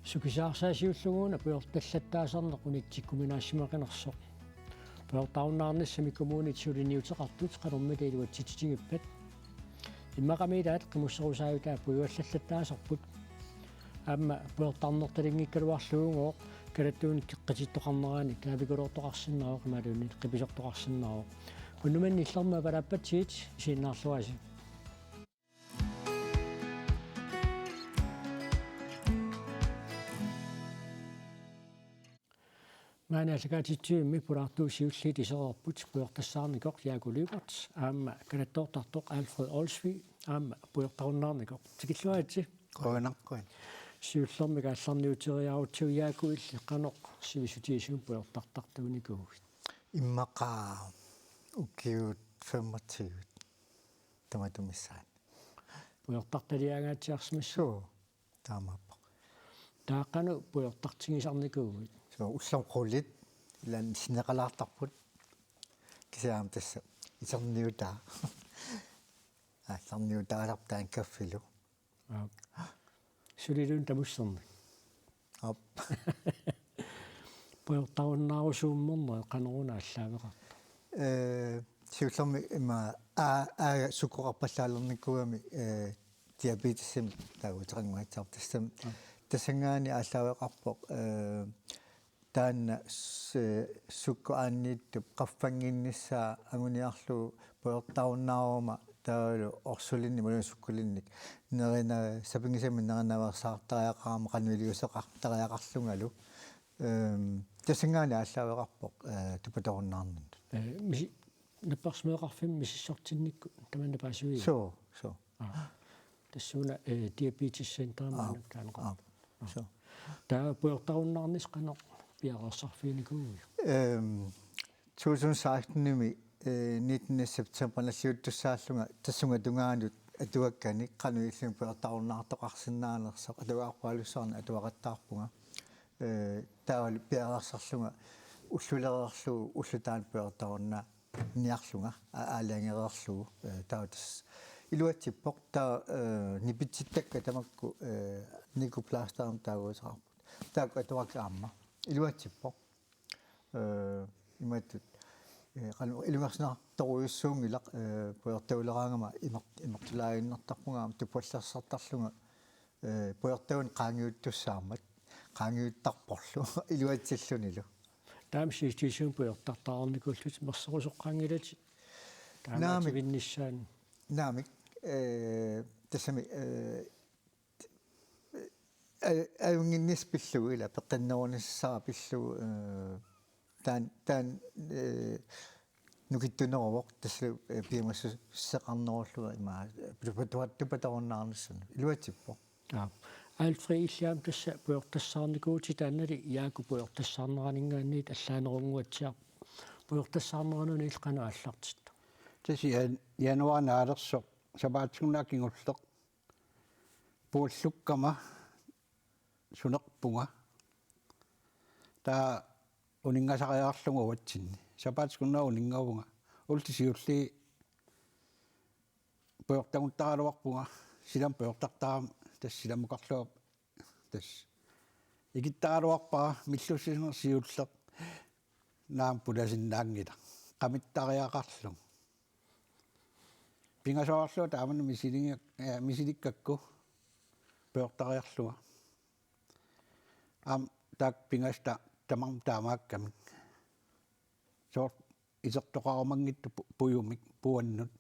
Sukisaarsаасиуллугуна пуйорталлаттаасарнеқ унитсиккуминаасимақинерсоқ пуйортаарнаарниссами коммунитсулиниутеқартут канормиле илуатсититигиппат иммақамилаат қимуссерусаавитаа пуйуаллаллаттаасарпут аама пуйортаарнерталингиккалуарлугунгоо калаттууник қеққатиттоқарнераани таавикулуортоқарсиннаавоқ ималуунни қиписортоқарсиннаавоқ пуннуманни иллерма палаппатсиит сииннаарлуаси маанасакаатитсуимми пулаартуусиуллит исерерпут пуйортассаарникоқ яакулиугорт аама калаттоортартоқ Alfred Olsvig аама пуйортаруннаарникоқ тикиллуаатси коонаркуин сиуллерми каалларниутериарутту яакуилли қаноқ сивисутиисуун пуйортартартууникуугит иммақаа укиут 25 таматумиссаан пуйортарталиагаатсиарсмассуу таамаппа таақану пуйортартигисарникуугит уллам qullit илан синеқалаартарпут кисаам тасса исерниутаа сарниутаалартаан каффилу сулилуун тамуссерни ап пуйортаруннаарусууммернер қанеруна аллаавеқарта сиуллерми има суккоқарпаллаалерниккуами диабетисим таагутерангуатсаар тассам тассангаани аллаавеқарпоқ таанна суккуааннииттуп qaffangиннissaa агуниарлу пуйортаруннаарума таалу орсулинни мулун суккулинник нерина сапингисами неринаверсаартариақарама кануилиусеқартариақарлунгалу тассангаани аллаавеқарпоқ тупаторуннаарнут миси напперсмеэқарфим миссортинникку таманна паасуи со тассуна диабетис центрама таанеқар со таа пуйортаруннаарнис қанеқ пиарерсарфиникууи 2016-ними 19. септембер насиуттуссааллунга тассунга тунгаанут атуаккани кануиллун пуйортаруннаартоқарсинаанерсоқ атуаарпаалуссаарни атуақаттаарпунга таавал пиарерсарлунга уллулерерлу уллутаан пуйортарунна ниарлунга аалаангереерлугу таутас илуатсиппоқ таа нипитситтакка тамакку никупластаарм таагуусаарпут таакку атуақаамма илуатсиппоқ иматтут qanu ilungersinartoruissuungilaq puertauleraangama imertulaaginnartarpungaam tupallersartarlunga puertaun qaangiuttussaarmat qaangiuttarporlu iluatsillunilu таамсиистисуун пуйортартаарникуллут мерсерусоққангилати таамаативиннissaан наамик тассами аюнгиннис пиллуила пеққиннерунissаа пиллу таан нукиттунеровоқ тассу пиимассу сеқарнеруллуга имаа тупаторуннаарнссуна илуатсиппо Alfred иллаам тасса пуйортассаарникуути тааннали яаку пуйортассаарнеранингааниит аллааnerunguatsiar пуйортассаарнерануни илқану аллартит таси януарнаалерсо сабаатсунаакингуллеқ пууллуккама сунерпунга таа унингасариарлугу уатсинни сапаатскуннаа унингавунга ултисиулли пуйортагуттаралуарпунга силам пуйортартарам тассиламукарлуа тас игиттаралуарпаа миллуссинер сиуллеқ наам пуласиннаангила qamittariaqarlung pingasoorlu taamanu misilikakku пуйортариарлуга ам так пингаста тамам таамаакками соор исертоқармангитту пуйумик пуаннут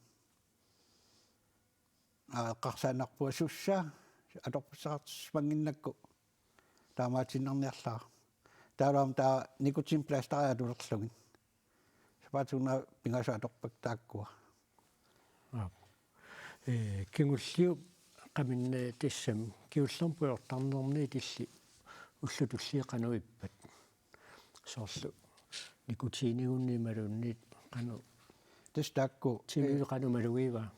қарсаанарпуа сусса аторпуссаартиспангиннакку таамаатиннарниарлаа таалаам таа никотин пластариа тулерлугин сапаатуна пингаса аторпак тааккуа кингуллиу qamинне тассам киуллерм пуйортарнерни тилли уллутуллиқануиппат соорлу никутиинигунни малуунниит qaну тестаакку тимиу qaну малугива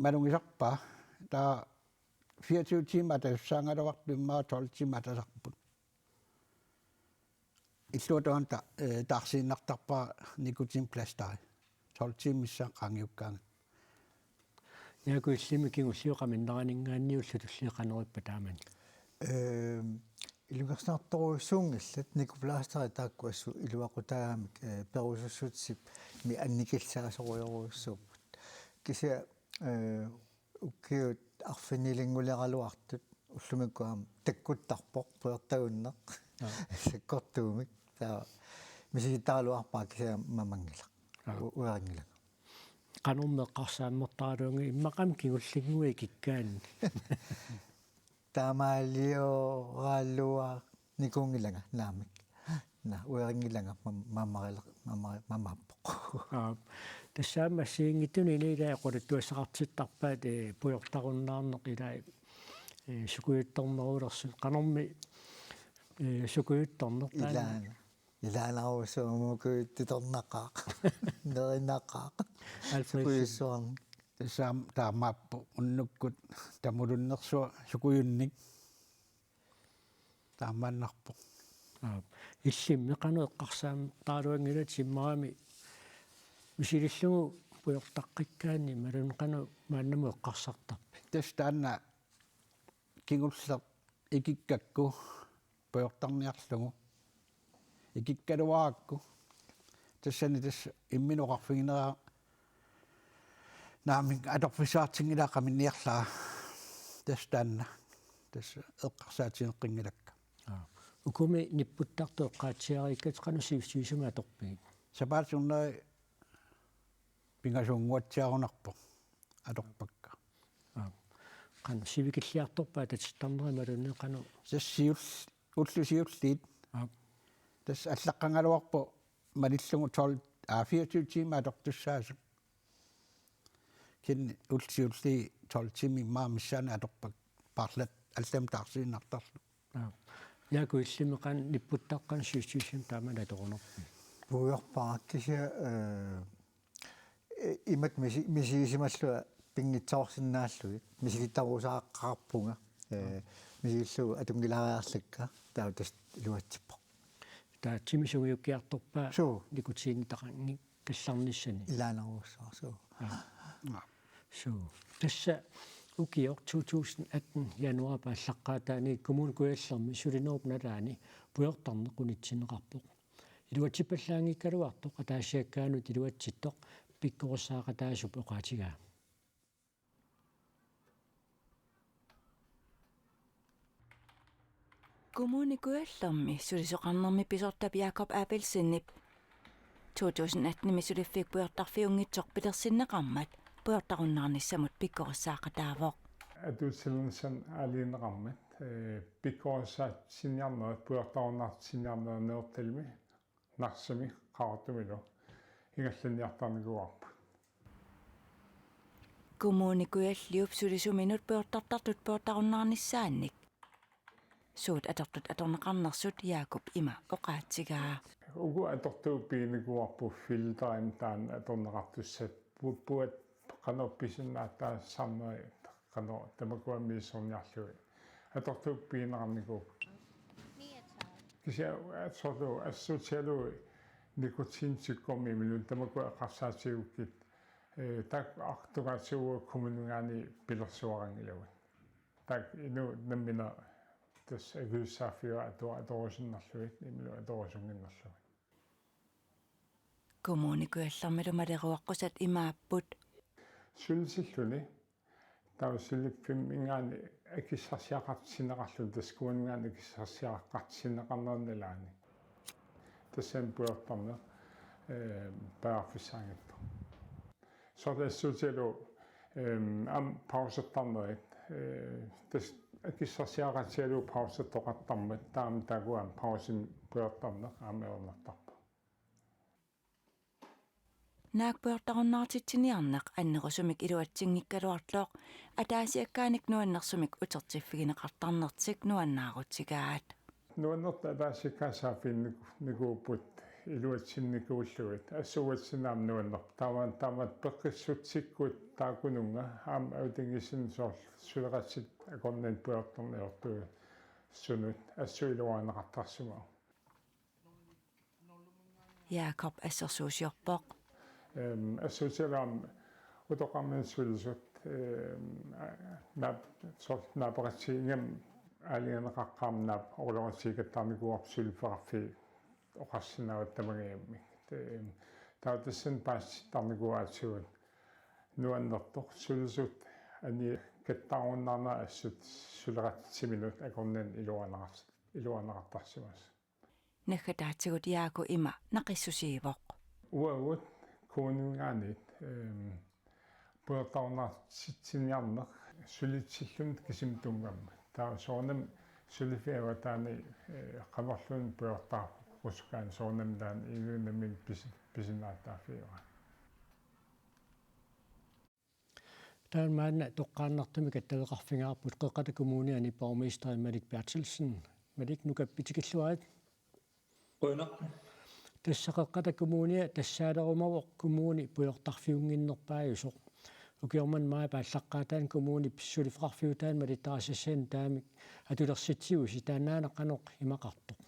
малунгисарпа таа 24 timer тассаангалавартуммаа 12 timer тасарпут иллуутаанта таарсииннартарпаа никутин пластари 12 timer qaangiukkaanga яаку иллими кингуллиоқаминнеранингаанниуллу туллиқанериппа таамани илугерснарторуссуунгиллат никуплаастери тааккуассу илуақутаамик перусуссутсип ми анникилсаасоруйоруссууппут кися уккиут арфинилингулералуартут уллумиккуам таккуттарпоқ пуертагуннеқ саккортуумик таа мисигитаалуарпаа кися мамангила уерингила qanummeqqarsaammertaaluungi immaqam kigullingui kikkaanni таамаалиорааллуа никунгилага наамик на уерингилага мамааппоқ тассаама сиингитуни илаа quluttuassaqartittarpaat puyortarunnаарneq ilaa sukuyuttornerulерсут qanarmi sukuyuttorner илаанарусуумукуит титорнақаақ неринақаақ алфрисуарн тассаам таамааппу уннуккут тамулуннерсуа сукуйунник таамааннарпо иллимми qanu eqqarsaammertaaluangila timmarami мисилиллугу пуйортаққиккаани малун qanu мааннаму эққарсартарпи тастаанна кигуллер икиккакку пуйортарниарлугу икиккалуаакку тассани тасс имминеқарфигинераа наамик аторфисаартингилаа қаминниарлаа тастаанна тасс эққарсаатинеққингилакка укуми ниппуттарту эққаатсиариккат qanu сивсуисума аторпигит сапаатсуннаа пингасунгуатсиарунарпо аторпакка qanu sivikilliartorpaa татиттарнери малунне qanu сассиул уллусиуллиит тас аллаққангалуарпо малиллугу 24 тима атортуссаасу кин уллусиулли 12 тими маамиссаана аторпак парлат аллам таарсииннартарлу яку иллимеқан ниппуттаққан сивсуисум таамана аторунерпи пуйорпааккися имат мисигисималлуа пингитсоорсиннааллугит мисигиттарусааққарпунга мисигиллугу атунгилаариарлакка таа тас илуатсиппо таа тимисугиуккиарторпаа никутиинитақанги калларниссани илаанеруссаарсуу тасса укиор 2018 януар пааллаққаатаани коммун куяллерми сулинеруп налаани пуйортарнеқунитсинеқарпоқ илуатсиппаллаангиккалуартоқ атаасиаккаанут илуатситтоқ пиккорусаақатаасуп оқаатигаа Kommunikuellermi sulisoqarnermi pisortap Jakob Appelsinnip 2018 misuliffiik puyortarfiungitsoq pilersinneqarmat puyortarunnarnissamut pikkorussaaqataavoq атуутсилнсан алиинеқармат пиккорусаат синьярнерат пуйортаруннарт синьярнер неэрталми нарсами qaartumilo ингалланниартарникуарпут Kommunikuelliup sulisuminut puyortartartut puyortarunnaarnissaannik suut atortut atorneqarnersut Jakob ima oqaatsigaa угу атортууппигникуарпу филтерим таан аторнеқартуссат пуат канопписиннаатаа саммаа кано тамакуаммиссорниарлуи атортууппигинеқарникуу кися атсорду ассутиалу никутинсиккорми милун тамакуа эққарсаатигуккит так артугаатсууа коммунгаани пилерсуарангилават так ину наммина тас агуссаафиа аторусиннарлуит имилу аторусунгиннерлуит Kommunikuellermilu малеруаққусат имааппут сулисиллуни таусилиппим ингаани акиссарсиақартсинеқарлу таскуунгаани акиссарсиақартсинеқарнернилаани тассам пуертарне пааффисаангатто сордассутилу ам паусаттарнерит тас акиссарсиақартсиалу паусаттоқартармат таам тагуам паусин пуертарне аамеорнартарпа наакпуйортаруннаартитсиниарнеқ аннерусумик илуатсингиккалуарлооқ атаасиаккааник нуаннерсумик утертиффигинеқартарнертик нуаннаарутсигаат нуаннерт атаасиккаасаафин никууппут илуатсинникууллуит ассуатсинаам нуаннер таамат пеққиссутсиккут таакунунга аама аутингисин соор сулеқатсит акорнен пуйорторниортуи сунут ассуилуаанеқартарсума Jakob ассерсуусиорпоқ ассуутиалаам утоқармин сулисут нап сорт напаратсиингам алианеқаққарнап орулорсигаттарникуарсулиффеқарфи оқарсинаават тамагиамми таатассан паасситтарникуаатсуут нуаннертоқ сулисут ани каттааруннаарна ассут сулератсиминут акорнан илуанеқартарсимас наггатаатигут яаку има нақиссусиивоқ уауут куунугаанит пуертарнартситсиниарнеқ сулитсиллунт кисимтунгамма таа соонам сулифиаватаани қамерлун пуертаа рускаан соонам таан игунамин писинаатаафиуа таан маана тоққааннартами каттавеқарфингаарпут қеқата коммуниани боргместер Малик Bertelsen Малик нукаппитикиллуаат Qønner. тассақеққата коммуния тассаалерумавоқ коммуни пуйортарфиунгиннерпааюсоқ укиорман маа пааллаққаатаан коммуни писсулифеқарфиутаан малиттарасассаан таамик атулерситсиуси таанаанеққаноқ имақартоқ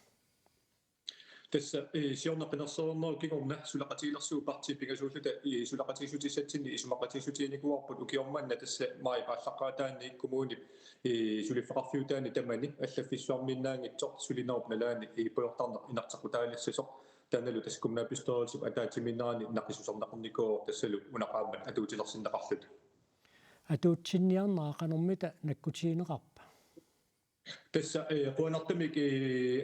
Tässä siorneqinерсерернер кигорна сулақатиилерсуу парти пигасууллута сулақатиисутиссатсинни исумақатиисутиникуарпут укиормаанна тасса маа пааллаққаатаанни коммуни сулифеқарфиутаани тамани аллаффиссуарминнаангитсоқ сулинерп налаани пуйортарнер инартақутаалиссасоқ таналу таскумна пистолсип атаатиминнаани нақисусарнақарникоо тассалу унақааммат атуутилерсиннеқарлут атуутсинниарнаақанормита наккутиинеқарпа Tässä kuonartamik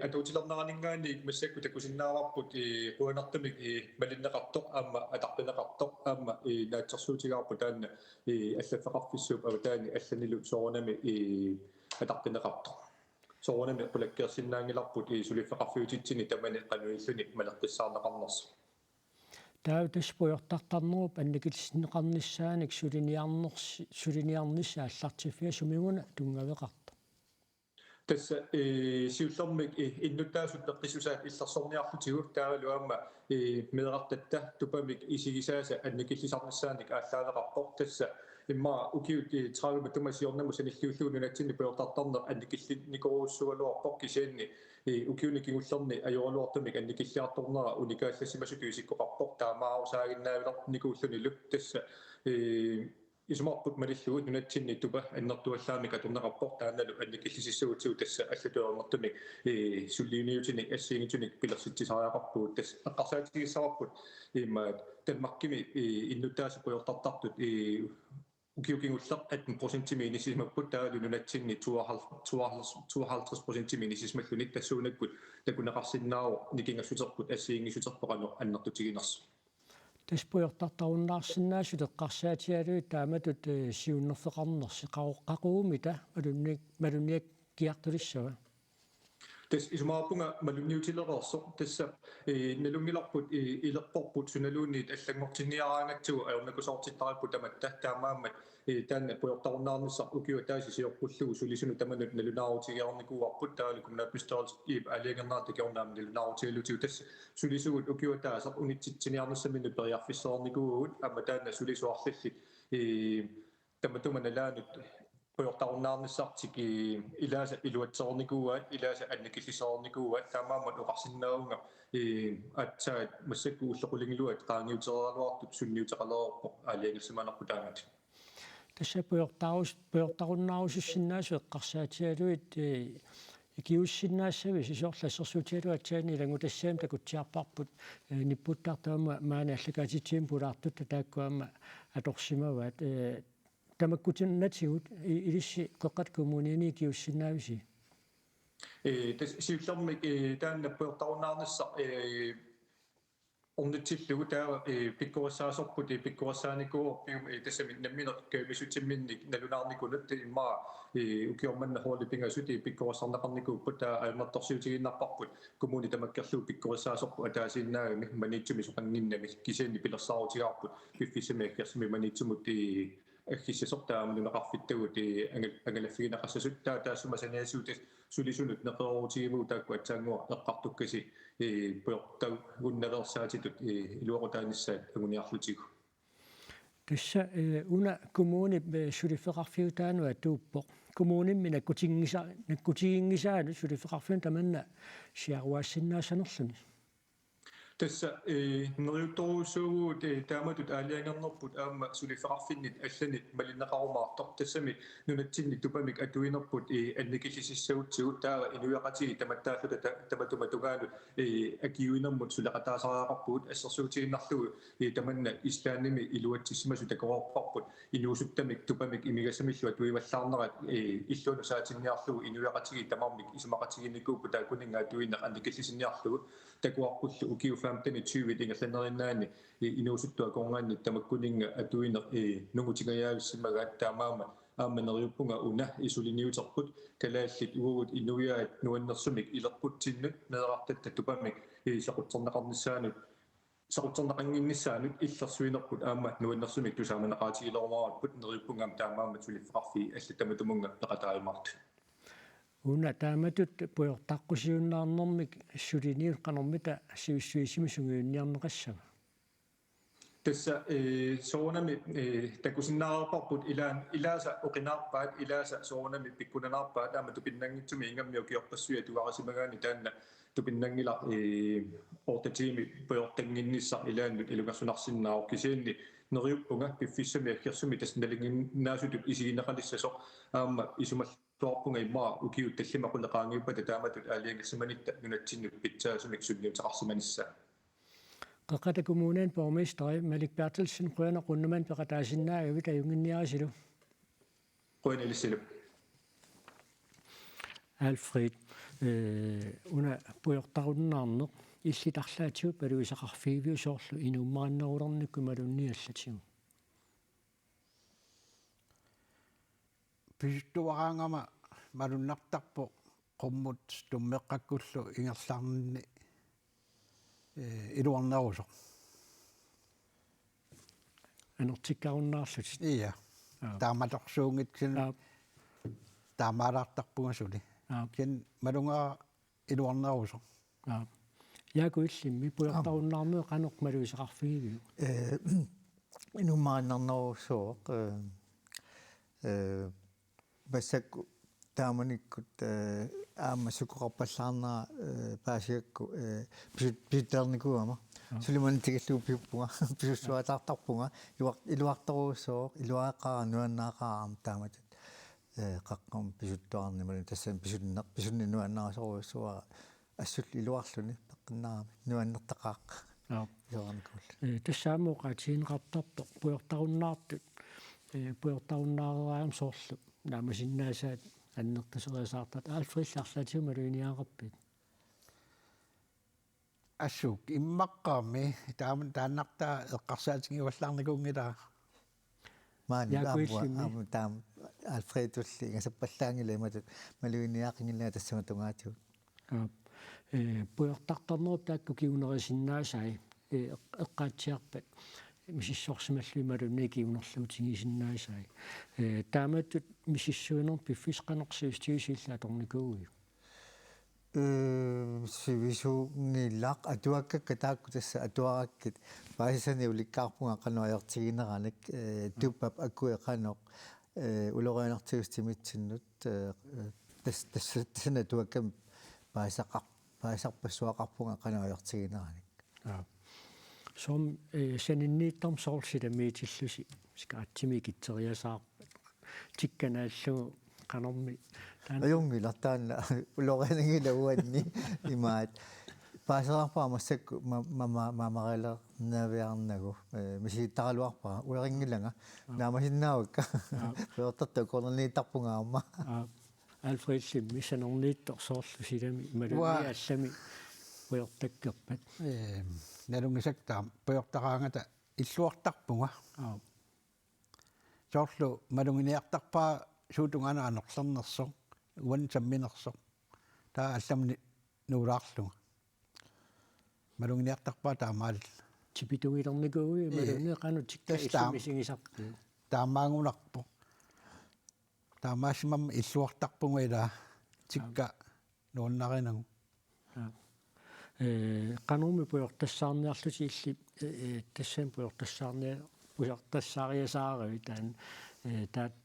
atuutilernaraninggaanniik massakku takusinnaararput kuonartamik malinneqartoq aamma atarpineqartoq aamma naatsersuutigaarpu taanna allafeqarfissuup avataani allanilu soorunami atarpineqartoq soorunami qulakkeersinnaangilarput sulifeqarfiutitsini tamani qanuilluni malertissaarneqarners таа таспуйортартарнеруп анникилснеқарниссааник сулиниарнисса аллартиффиа сумигуна тунгавеқарта Tässä siullermik innuttaasut peqqisusaat illersorniarlutigut taavaluamma meeqartatta tupamik isigisaasa annikillisarnissaanik ааllaaleqarpoq tassa imma ukiut 30 tumasiornamu sanilluulluununatsinni puortartarner annikillinikoruussugaluarpoq kisianni ukiunikingullerni ajorluartumik annikilliartornera unikaallassimasutiusikkoqarpoq taamaarusaaginnaavilarnikuullunilu tassa исумарпут малиллугут нунатсинни тупа аннертуаллаамик атурнеқарпор тааналу анникиллисиссуутсуу тасса аллатуарнертумик суллиуниутиник ассиигитуник пилерситсисариақарпуут тасса аққарсаатигиссаварпут имаат танмаркими иннутаасу пуйортартартут укиукингуллеқ 18% инисисмаппут таалу нунатсинни 52% инисисмаллуник тассуунаккут такунеқарсиннааву никингассутерпут ассиингисутерпоқано аннертутигинерсу таспуйортартаруннаарсинаасу теққарсаатиалуи тааматут сиуннерфеқарнерси қақууумита малуниак киартулиссава Tässä isomaapunga malunniutilererso tässä nalungilarput ilerporput sunaluunniit allangortinniaraangatsugu ajornakusortittaripput tamatta taamaammat taanna puyortarunnaarnissa ukiu taasisiorpullugu sulisunu tamanut nalunaarutigiarnikuarput taalukumna pistols iip aliangernaatigiornaam nalunaarutigalutiu tässä sulisugut ukiu taasaq unitsitsiniarnissaminut periarfissoornikuugut amma taanna sulisuarlalli tamatumanalaanut puyortarunnaarnissartik ilaasa iluatsoornikuua ilaasa annikillisoornikuua taamaammat oqarsinnaunga atsaat massakku ullequlingiluat qaangiutereraluartut sunniuteqaleerpo aaliangissumanerpu taangat тасса puyortarunnaarussussinnaasu эққарсаатиалуит икиуссиннаассави сисоорлассерсуутиалуатсаани илагутассаам такутсиарпарпут ниппуттартаама маана аллагаатитсиим пулаартутта тааккуама аторсимаваат тамаккутиннатигут илисси қеққат коммуниани икиуссиннаависи tässä siullermik taanna puyortarunnaarnissa ornitsillugu taa pikkuassaasorput pikkuassaanikuu tässä nammineq kaamisutsimminnik nalunaarnikunut immaa ukiormanna huolipingasuti pikkuassarneqarnikuuppu taa aammertorsiutiginnarparput kommuni tamakkerluu pikkuassaasorpu ataasiinnaagami maniitsumi soqanginnami kisianni pilersaautigaarput piffissamiakkersimi maniitsumut аггиссасортаамнунеқарфиттагут ангалаффигинеқассасуттаа таасумасаниасуутас сулисунут неқеруутигимуу таакку атсаангуа эққартуккаси пуйортаг гунналерсаатитут илуақутааниссаат агуниарлутигу тасса уна коммуни сулифеқарфиутаануа тууппоқ коммунимми наккутигингисаану сулифеқарфиун таманна сиаруаассиннаасанерлуни Tässä neriuttoruussuugut taamatut aaliangernerput aamma suliferarfinnit allanit malinneqarumaartor tassami nunatsinni tupamik atuinerput annikillisissautsigut taava inuaqatigi tamattaalluta tamatumatugaalu akiuinermut sulaqataasaraaqarput assersuutiginnarlugu tamanna islaannimi iluatsissimasu takororparput inuusuttamik tupamik imigasamillu atuivallaarnerat illunu saatinniarlugu inuaqatigi tamarmik isimaqatiginnikkuupu taakuninga atuinneq annikillisinniarlugu takuarpullu ukiufaamtani 20 ingerlanerinnaani inuusuttua korngaanni tamakkuninga atuineq nungutigayaavissимагаат таамаама аамманериуппунга уна исулиниутерпут калааллит угугут инуяат нуаннерсумик илерпутсиннут нерартатта тупамик сеқутсернеқарнissaanут сеқутсернеқангиннissaanут иллерсуинерпут аама нуаннерсумик тусааманеқаатигилормаарпут нериуппунгам таамаама сулиффақарфи аллатаматумунга пеқатааймаарт una taamatut puyortaqqusиуннаарнэрмик сулиниут канормита сиуссуисими сунгиунниарнеқассага tässä soonami takusinnaarparput ilaasa oqinaarpaat ilaasa soonami pikkunanaarpaat aama tupinnangitsumi ingammiukiorpassuya tuarisimagaani taanna tupinnangila ortatiimi puyortanginnissa ilaannut ilugarsunarsinnaaru kisiinni neriuppunga piffissami akkersumi tasnalinginnaasutut isigineqalissasoq aama isumalluarpunga immaa ukiut tallimaqulleqaangiuppa taamatut aaliangassamanitta nunatsinnut pitsaasumik sulliutaqarsimanissa qaqata kommunen borgmester Malik Bertelsen qøna qunnuman peqataasinnaagavit ajunginniarisilu qoinalissillu Alfred una puyortarunnaarneq иллитарлаатиут палуисақарфигиу соорлу инуммааннерулерникку малунниаллатигу писуттуараангама малуннартарпо qumмут туммеққаккуллу ингерлаарнни илуарнерусо анертиккаруннаарлут ия тааматорсуунгит кин таамаалаартарпугасули кин малунга илуарнерусо яакуиллимми пуяртаруннаармеэ канеқ малуисақарфигиу инумааннернерусоо бассакку тааманиккут аама сукоқарпаллаарнера паасиакку писуттерникуама сулиман тигиллуу пиуппунга писуссуатаартарпунга илуарторуусоо илуааққара нуаннаақарам тааматат қаққам писуттуарнималу тассам писунни нуаннаарсоруссуа ассул илуарлуни пеққиннаарами нуаннертақаақ иорникул тассаамооқаатигинеқартарпо пуйортаруннаартут пуйортаруннаараам соорлу наамасиннаасаат аннертасериасаартат алфрилларлаатиума луиниаараппит ассук иммаққарми тааннартаа эққарсаатингиваллаарникуунгилаа маани ааму таам алфредулли ингасаппаллаангила иматут малуиниаақингилаа тассаматунгаатиу пуйортартарнеруп таакку киунерисиннаасай эққаатсиарпат мисиссорсималлуи малунни киунерлуутигисиннаасай тааматтут мисиссуинер пиффисқанерсиустигисиллаа торникууи сивисуунгиллаақ атуаккакка таакку тасса атуараккит паисани уликкаарпунга кануаёртигинераник туппап аккуеқаноқ улорианартигустимитсиннут тассана туаккам паисарпассуақарпунга кануаёртигинераник som sanиннииттарм соорсиламиитиллуси скаатсими китсериасаарпат тикканааллугу канорми аюнгилартаанна улорианангила уанни имаат паасерарпаа массакку мамарила навиарнагу мисииттаралуарпаа уерингилага наамасиннаавакка пеортарту корнернииттарпунгаарма алфредсимми санорнииттор соорлу силами малуни аллами уертаккерпат налунгисактаам пуйортараангата иллуартарпунга соорлу малунгиниартарпаа суутунгана анерлернерсо уан самминерсо таа алламни нуулаарлунга малунгиниартарпаа таамаал типитугилерникууи малуни кану тиккаисмисигисарпу таамаангунарпо таамаасимам иллуартарпунга ила тикка нууннаринагу кануми пуйортассаарниарлути илли тассаан пуйортассаарниа пуйортассаариасаарави таан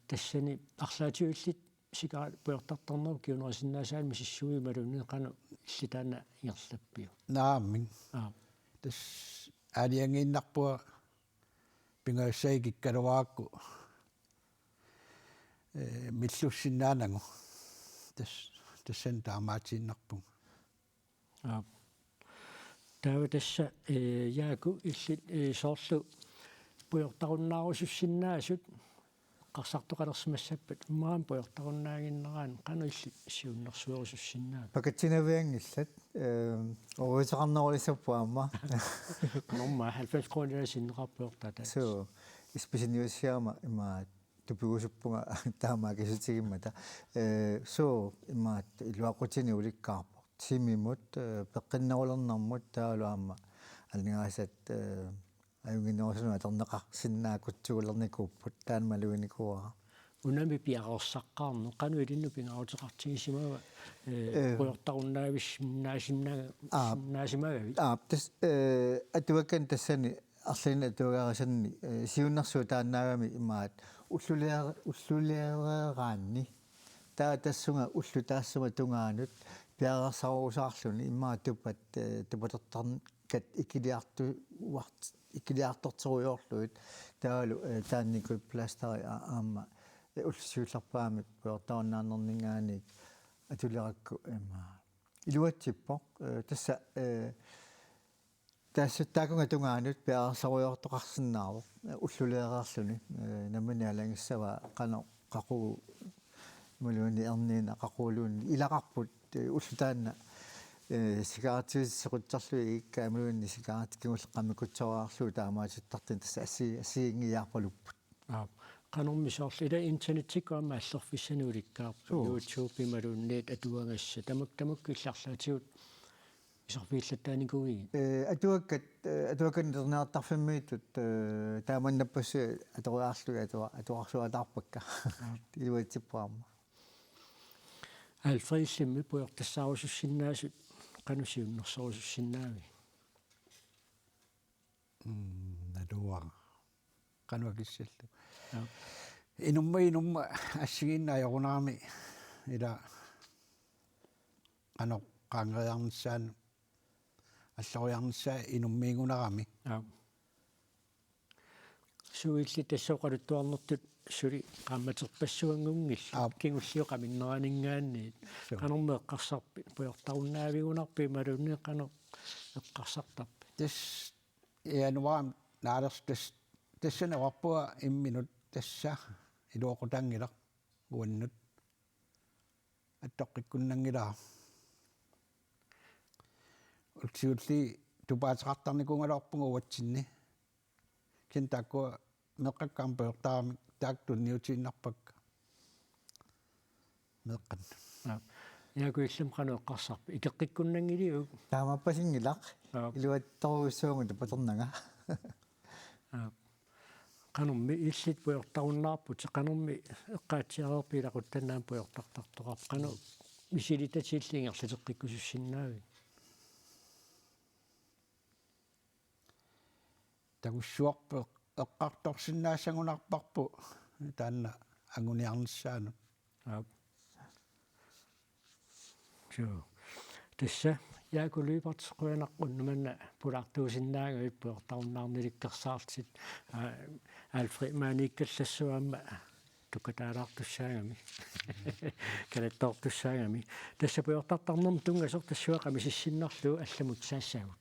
тассани арлаатиуллит сикара пуйортартарнеру киунерисиннаасаалми сиссуи малуни кану иллитаана ингерлаппиу нааммин тас аалиангииннарпуа пингассаикиккалуаакку миллуссиннаанагу тассан таамаатииннарпуг таава тасса яаку иллит соорлу пуйортаруннаарусуссиннаасут qarсартоqalersimassappat маан пуйортаруннаагиннераан qanu illi siunnersuerussussinnaa пакатсинавиангиллат оруисақарнерулисаппуамма нормаа 90 kroner sinneqarpuortata so исписиниуссиама имаат тупигусуппунга таамаакисутигиммата so имаат илуақутини уликкаарпо тимимут пеққиннерулернармут таалуамма алнигаасат аюнгинерусуна атернеқарсиннаакутсугулерникууппут таанмалуиникуара унами пиарорсаққарну qanu илинну пингаутеқартигисимава пуйортаруннаависнаасимнагави тас атуаккан тассани арлина атуагарисанни сиуннэрсуу тааннаагами имаат уллулеераанни таа тассунга уллу таассума тунгаанут пиарерсаруусаарлуни имаат туппат тупатертаркат икилиартортеруйорлуит таалу таанникут пластари аама уллсиулларпаамик пуйортаруннаанернингааник атулеракку има илуатсиппо тасса тассуттаакунга тунгаанут пиарерсаруйортоқарсиннааву уллулеераарлуни намани алангиссава қано қақу малуни эрниина қақуулуунни илақарпут уллутаанна сигаратсиссеқутсарлуи иккаамалуунни сигаратикигуллеққамикутсораарлуу таамаатиттартин тасса ассиингиаарпалуппут qanummi soorlu ila internettikkuamma allorfissanuulikkaarpu YouTube imalunniit atuangassa tamuk illarlaatigut isarfiillattaanikugi атуаккат интернеартарфиммиитут тааманнаппасси аториаарлуга атуарсуатаарпакка илуатсиппаама алфрисимми пуйортассаарусуссиннаасут qanusиуннерсорусуссиннаави надуа кануакиссаллу инумма ассигиннаajorunarami ила ано qangeriarnissaan аллориарнissaa инуммиигунарами суилли тассоqaluttuarnertut сули qaammaterpassuangungillu kingulliuqaminneraninggaanniit qanummeeqqarsarpi puyortarunnaavigunarpi malunni qanu eqqarsartarpi тас иануам наалерс тассанеқарпуа имминут тасса илуоқутангилар уаннут аттоққиккуннангилаа улсиулли тупаатеқартарникунгалоорпунга уатсинни кентакку меққаккаам пуйортаарами таактунниутииннарпакка меққан яакуиллам qanu eqqarsarpi икеққиккуннангилиук таамаппасингилақ илуатторуссуунгу патернага qanummi illit puyortarunnaarput qanummi eqqaatsiareerpiilaquttannaam puyortartartoqarp qanu misilitatiilliingerlateqqikkusussinnaavi тагуссуарпу эққарторсиннаассагунарпарпу таанна агуниарнissaanut jo tassa яакулуипарт қуянаққуннуманна пулартуусиннаагавип пуортаруннаарниlikkersaartit Alfred maanikkallassуамма tukataalaartussаагами калаттоортуссаагами тасса пуортартарнерм тунгасор тассуақами сиссиннерлуу алламут саассаагут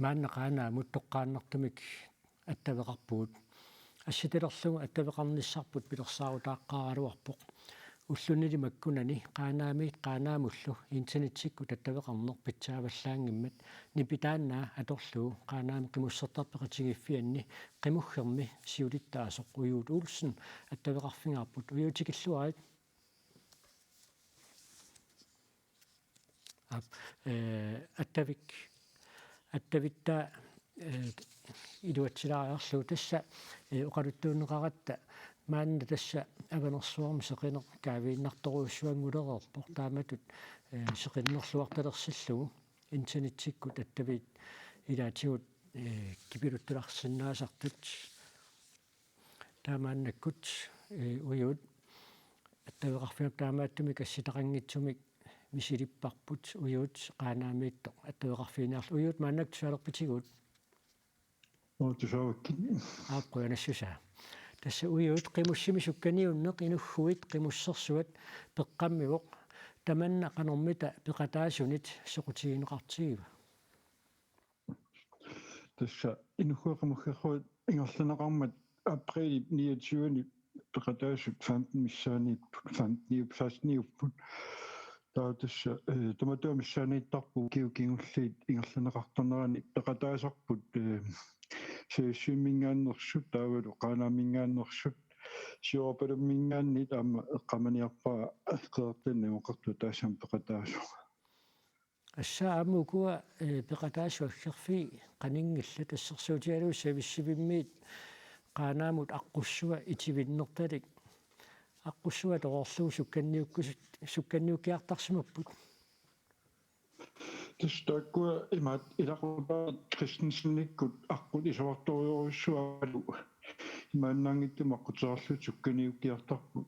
мааннеқаанаа муттоққааннартумик аттавеқарпугут ассителерлугу аттавеқарниссарпут пилерсаарутааққаралуарпоқ уллунили маккунани qaaнаамиит qaaнаамуллу интернетсикку таттавеқарнер питсааваллаангиммат нипитааннаа аторлуу qaaнаами qимуссертарпеқатигиффианни qimuggermi siulittaasoq ujuut ulsen attavеқарфингаарпут уjuутикиллуарит attavittaa илуатсилаариарлуу тасса оқалуттуунеқаратта маанна тасса аванерсуарми сеқинеқ каавииннарторуussуангулерерпор тааматут сеқиннерлуарталерсиллугу интернетсиккут аттавит илаатигут кипилуттуларсиннаасартут таамааннаккут уйут аттуеқарфиуп таамааттуми касситақангитсумик мисилиппарпут уйуут qaaнаамиитто аттуеқарфиниарлу уйуут мааннак тусалерпитигут тусаавакки ааққуянассусаа тасса уйуут қимуссими сукканиуннеқ инуггуит қимуссерсуат пеққаммивоқ таманна қанормита пеқатаасунит соқутигинеқартигива тасса инуггуақамаггерруат ингерланеқармат април 29 пеқатаасут 15 миссаанииппут 15 саасниуппут таатасса томатуамиссаанииттарпу киукингуллиит ингерланеқарторнерани пеқатаасарпут сессимингааннерсут таавалу qaaнаамингааннерсут сиорпалуммингаанни таама эққаманиарпаа қеэртанни оқарту таасам пеқатаасу ассаамукуа пеқатаасуаггерфи qaninngilla тассерсуутиалуу сависсивиммиит qaaнаамут аққуссуа итивиннерталик аққуссуа тоқорлуу сукканниуккиартарсимаппут тустаккуа имаат илақупаа кристенсенниккут аққут исуарториоруссуалу имааннаангиттума аққутерарлут сукканиуккиартарпу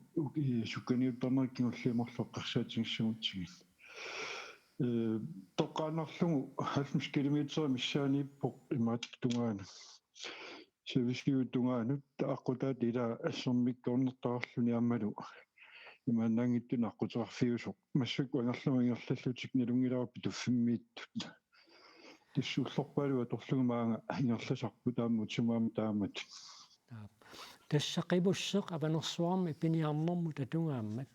сукканиутторнеркингуллииморлоо қарсаатингиссагутсигит тоққаанерлугу 90 километр миссаанииппоқ имаат тунгаана севисиу тунгаанут аққутаат ила ассермиккорнертарарлуни аммалу имааннаангиттуна аққутерарфиусоқ массак уангерлума ингерллаллутик налунгилараппи туффиммииттут тиссууллорпаалуа торлугумаага ингерласарпу тааммутсумаама таамат тассақибуссеқ аванерсуарми пиниарнэрмут атунгааммат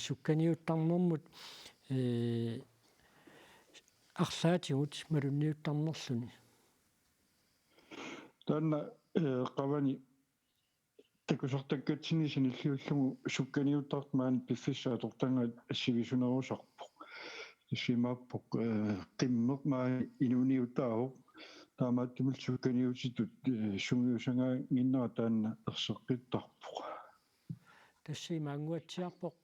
сукканиуттарнэрмут арлаатигут малунниуттарнерлүни таанна qavani такусартаккатсини синиллиуллугу сукканиуттарт маан пиффиссаатортангаат ассивисунерусарпо симааппоқ қиммеқ маа инуниутаавоқ таамааттумил сукканиутитут сунгиусангаа гиннера таанна ерсеққиттарпоқ тассимаангуатсиарпоқ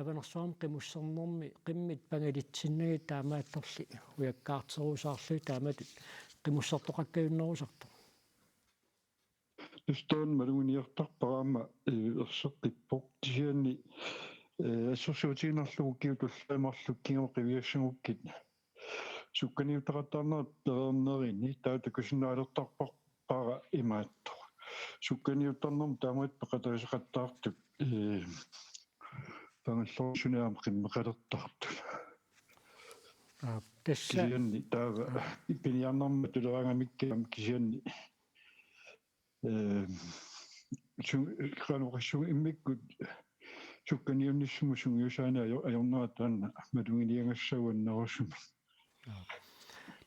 аванерсуарми қимуссернэрми қиммит пангалитсиннаги таамаатторли уяккаартерусаарлуи тааматут қимуссертоқаккаюннерусарто тустон малуниартарпараама ерсеққиппоқ тисианни ассорсуутигинерлугу киутуллаамарлук кигоқивиассагуккит сукканиутақаттарнерат перернерини таатакусинаалертарпар пара имаатто сукканиуттарнерм таамаат пеқатаасеқаттаартут пангаллорсуниаам қиммеқалертартут тасса кисианни таава пиниарнарма тулераангамиккаам кисианни каноқассуг иммиккут сукканиунниссуму сунгиусаана аёрнератаанна малугиниангассауаннерусуми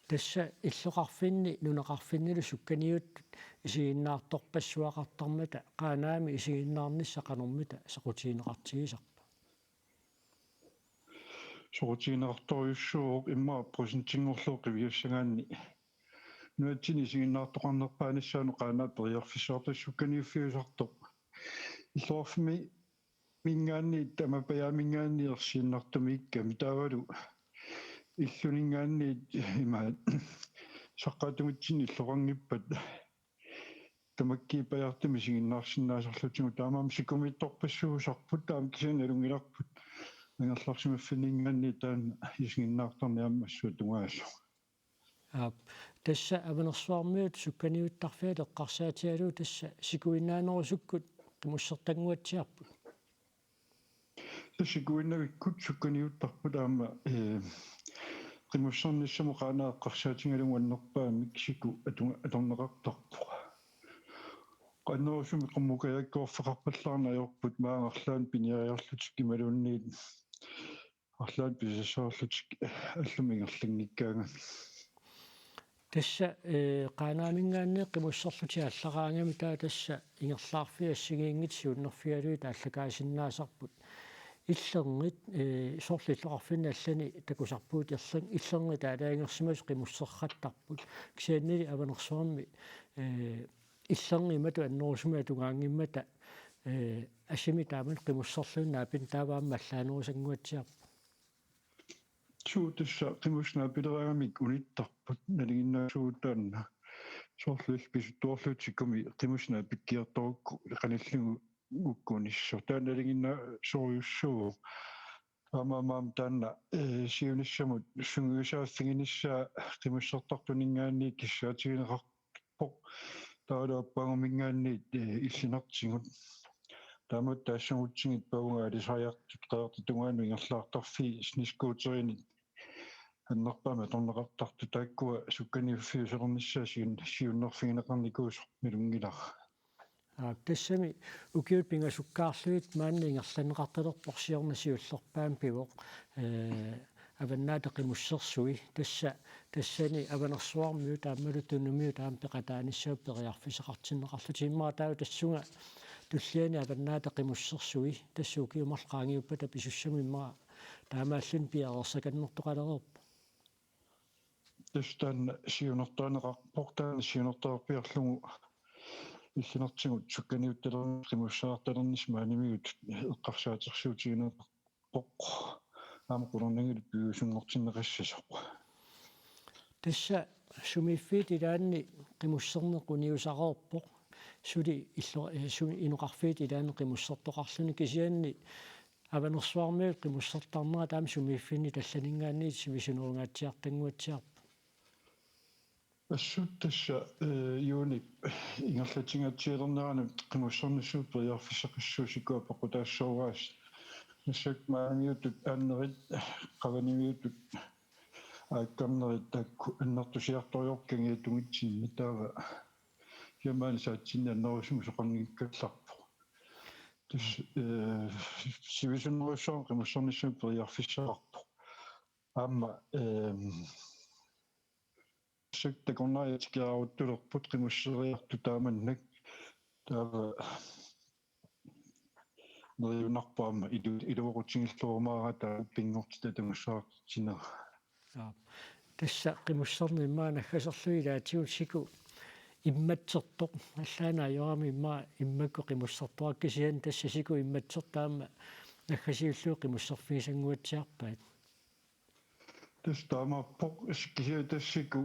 тасса иллоқарфинни нунеқарфиннилу сукканиуттут исигиннаарторпассуақартармата qaaнаами исигиннаарниссақанэрмита сақутигинеқартигисарпа сорутигинеқарторюссууоқ иммаа просентингорлоо қивиассагаанни нуатсини исигиннаартоқарнерпааниссаану qaaнаат периарфиссуартас сукканиуффиусартоқ иллоорфми мингаанни тамапаяамингаанни ерсииннартумиикками таавалу иллунингаанни имаат саққаатугутсини иллоқангиппат тамакки паяртами сигиннаарсинаасарлутигу таамаам сикумитторпассуусарпут таам кисаналунгиларпут ангерларсимаффинингаанни таан исигиннаартарниамма ассуатунгаасу тасса аванерсуармиут сукканиуттарфиат эққарсаатиалуу тасса сикуиннаанерусуккут қимуссертангуатсиарпут сикуиннавиккут сукканиуттарпут аама qimmussernissumu qaanaeqqarsaatigalunguannerpaami kisikku atorneqartarpu qannerusumi qummukajakkoorfeqarpallarnaajorput maangerlaan piniariarlut kimaluunniit арлаат писассаарлутик аллумингерлангиккаага тасса qaaнаамингаанне qimmussерлути аллараангами таа тасса ингерлаарфи ассигиингитсиуннерфиалуи тааллакаасиннаасарпут иллернит соорлиллоқарфинна аллани такусарпуут ярлан иллерни таалаангерсимас qimmussерраттарпут кисааннили аванерсуарми иллерни мату аннерусуми атугаангиммата асими тааман qimmussерлууннаапин тааваамма аллаанерусангуатсиарпу суутусса qimmusnaa пилераагамик униттарпут налигиннаасуутаанна соорлуил писуттуорлуутиккуми qimmusnaa пиккиарторукку qanallугу ukkunissor taanalinginna sorjussugu amaamaam taanna siunissamut sunguisaaffingnissaa qimussertartuningaanni kissaatigineqarpoq taalaappaangumingaanniit illinertigut taamut taassangutsigit paungaalisariartut qaartutungaanu ingerlaartarfi sniskuuterini аннарпаама торнеқартарту тааккуа сукканиуффиусернissaa сиуннерфигинеқарникуус милунгилар тассами укиут пингасуккаарлуит маанна ингерланеқарталерпорсиорнасиуллерпаам пивоқ аваннаатеқимуссерсуи тассани аванерсуармиу тааммалу тунумиу таам пеқатааниссау периарфисеқартиннеқарлу тиммаа таа тассунга туллиани аваннаатеқимуссерсуи тассуукиумарлаангиуппата писуссамиммаа таамааллун пиарерсаканнертоқалерерпо тастан сиунертаанеқарпортаан сиунертаарпиарлугу иллинертигут сукканиутталерни қимуссаарталернис маанimиут эққарсаатерсуутигинеқарпоқ аамақулернагилу пиусунгортиннеқассасоқ тасса сумиффит илаанни қимуссернеқуниусареерпоқ сули суми инуқарфит илаанни қимуссертоқарлуни кисианни аванерсуармиут қимуссертарнера таам сумиффини талланингаанни сивисунерунгатсиартангуатсиарпо ассуттасса юуни ингерлатингатсиалернерану қимуссернссуут периарфиссақиссуусикуаппақу таассоораас нассак маамиутут ааннерит қаванимиутут ааккарнерит такку аннертусиарториорканги тунгитсинни таава ямаан саатсиннаннерусуму соқарнигиккалларпо тус сивисунеруссоо қимуссернссуут периарфиссақарпо аама сектакорнаатикиарауттулерпут қимуссериарту тааманнак таава нэрюнарпаама илуорутингиллуумаараа таа пингортита тамассаартинера тасса қимуссерни иммаа наггасерлуилаатигут сику имматсертоқ аллаана аёрами иммаа иммакку қимуссертуак кисиан тасса сику имматсертаама наггасиуллуу қимуссерфигисангуатсиарпаат тастаамаарпоқ иккисиа тассику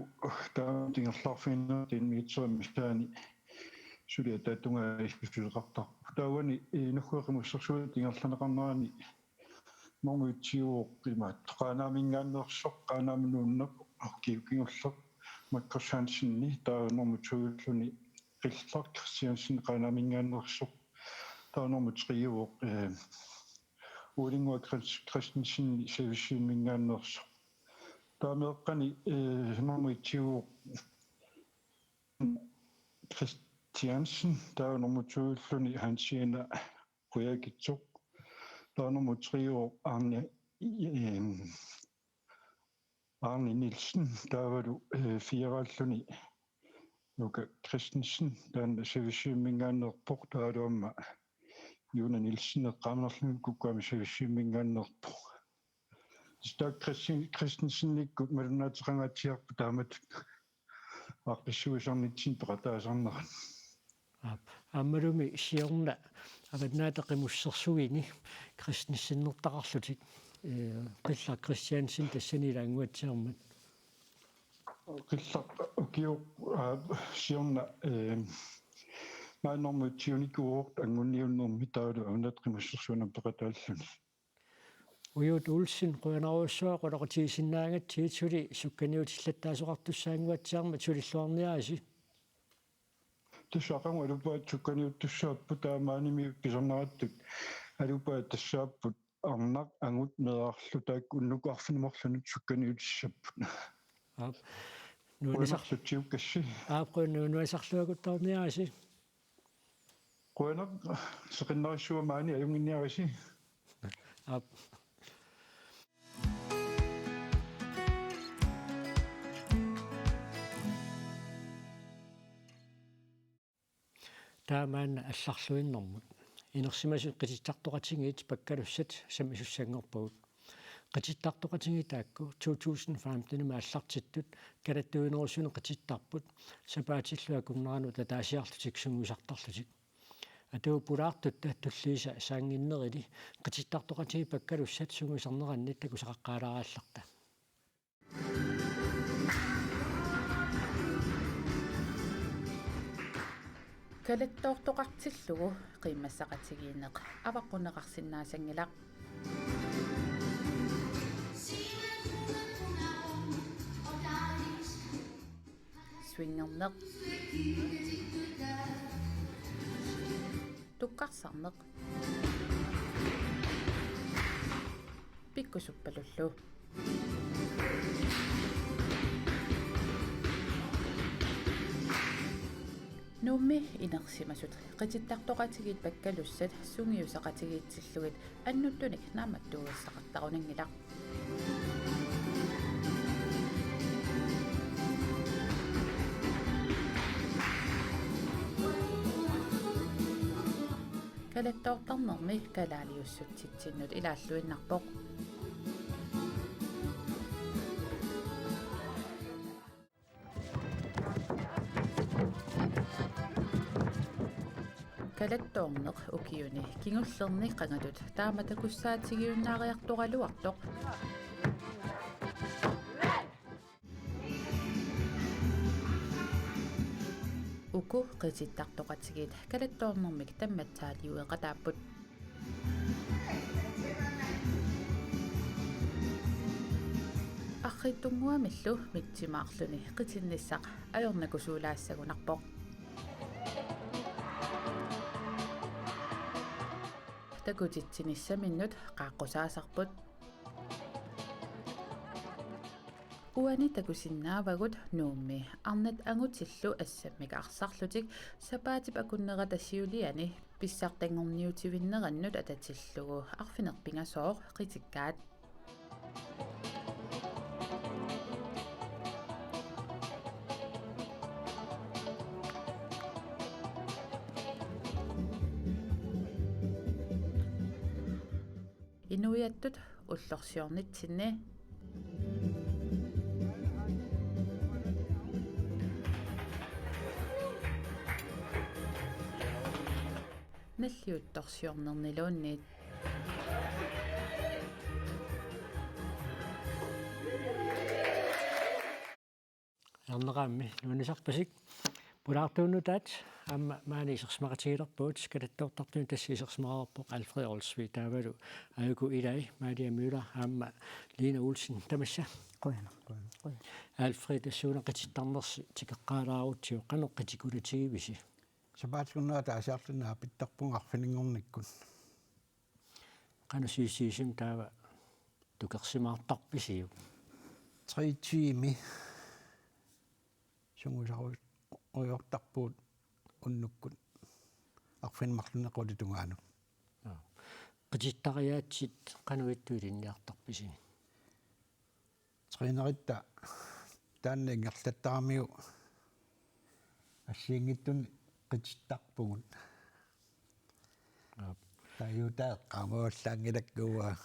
таама тингерларфиннер тинмигитсуаммистаани сулиа таатунгаа исписулеқартар таавани инухуэқимуссерсуут тингерланеқарнерани мормуитсиуоқ имаат қаанаамингааннерсоқ қаанааминууннақ киукингорлер маккерсаансинни таанормутсугуллуни қиллар кристиансин қаанаамингааннерсоқ таанормутриуоқ улингуа кристенсинни сависсииммингааннерсоқ таамеэққани мормуитсиуоқ Christiansen, таанормутсугуллуни хансиина куякитсоқ таанормутриуо Arne Nielsen таавалу фиераллуни нука Christensen таан севисииммингааннерпоқ таалуамма Юна Nielsen эққамнерлуни куккуами севисииммингааннерпоқ стак Christensen никкут малунаатеқангаатсиарпу таамат арписсуисарнитсин пеқатаасарнера аммалуми сиорна аваннаатеқимуссерсуини кристнссиннертақарлутик қилла кристиансин тассанилаангуатсиармат қилла укиу сиорна маанормутсиуникуоқ ангунниуннэрми таалу аваннаатеқимуссерсуунам пеқатааллуни уют улсин қуянаруссуа қулақатигисиннаангатсигит сули сукканиутиллаттаасоқартуссаангуатсиарма сулиллуарниааси тусақангу алупаат сукканиуттуссааппу таамааними писарнераттут алупаат тассааппут арнақ ангут мераарлу таакку уннукуарфинуморлунут сукканиутиссаппут нуунисарлутсиуккасси нуунисарлуакуттарниааси қуянақ сеқиннериссуамаани аюнгинниариси таамаана алларлуиннэрмут инерсимасу қититтартоқатингиит паккалуссат самисуссангорпагут қититтартоқатинги таакку 2015 аллартиттут калаттуинерусуни қититтарпут сапаатиллуа куннарану татаасиарлутик сунгусартарлутик атуу пулаартут туллииса саангиннерили қититтартоқатиги паккалуссат сунгусарнераннит такусақаққаалараалларта Kalettoortoqartillugu qiimmassaqatigiinneq avaqquneqarsinnaasangilaq swingerneq tukkarsarneq pikkusuppalullu Nummi inersimasut qitittartoqatigiit pakkalussat sungiusaqatigiitsillugit annuttunik naamattuussaqartaruningilaq Kalettoortarnermi kalaaliussutitsinnut ilaalluinnarpoq Kalettoorneq ukiuni kingullerni qangatut taamatakussaatigiunnaariartoqaluartoq uku qitittartoqatigiit kalettoornermik tammatsaaliueqataapput арритtuнгуамиллу митсимаарлүни qitinnissaq ajornakusuulaassagunarpoq takutitsinissaminnut qaaqqusaaserput uani takusinnaavagut nuummi arnat angutillu assammika arsarlutik sapaatip akunnerat assiuliani pissartangorniutivinnerannut atatillugu arfinerpingasooq qitikkaat Inuiattut ullorsiornitsinni nalliuttorsiornerniluunniit Arneqaammi nuanisarpasik pulaartuunutaat аама маани исерсмақатигилерпуут калаттоортартуни тассиисерсмақарпоқ Alfred Olsvig таавалу аюку илай Maria Müller аама Lina Olsen тамасса қуяна Alfred тассуунаққититтарнерси тикеққаалаарутсиу қанеққитикулатигивиси сапаатгуннаа таасаарлунаа питтарпунгарфинингорниккун қанусиисиисим таава тукерсимаартарписиу 3 тими сунгусарут оёртарпуут уннуккут арфинмарлунеқулитунгаану қититтариаатсит қануиттуилинниартарписи тринеритта тааннингерлаттарамиу ассиингиттун қититтарпугут таюутаа қамааллаангилаккуа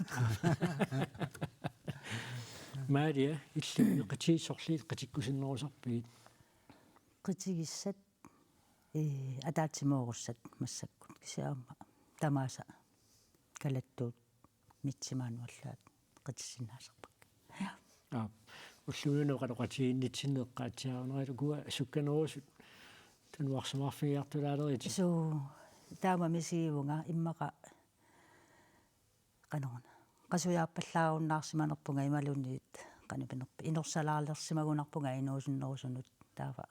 Maria иллими қитиисорлиит қитиккусиннерусарпигит qitigisat ataatsimoorussat massakkut kisiaama tamaasa kalattuut mitsimaanuallaat qitissinnaasarpak уллуунуқалоқатииннитсинеққаатсиарнерилу куа сукканерусут тануарсамаарфигиартулаалерит суу таама мисиивунга иммақа qanорна qasujaappallaaunnаарsimanerpunga imalunniit qanupinерпи инерсалаарлерсимагунарпунга инуусиннерусунут таава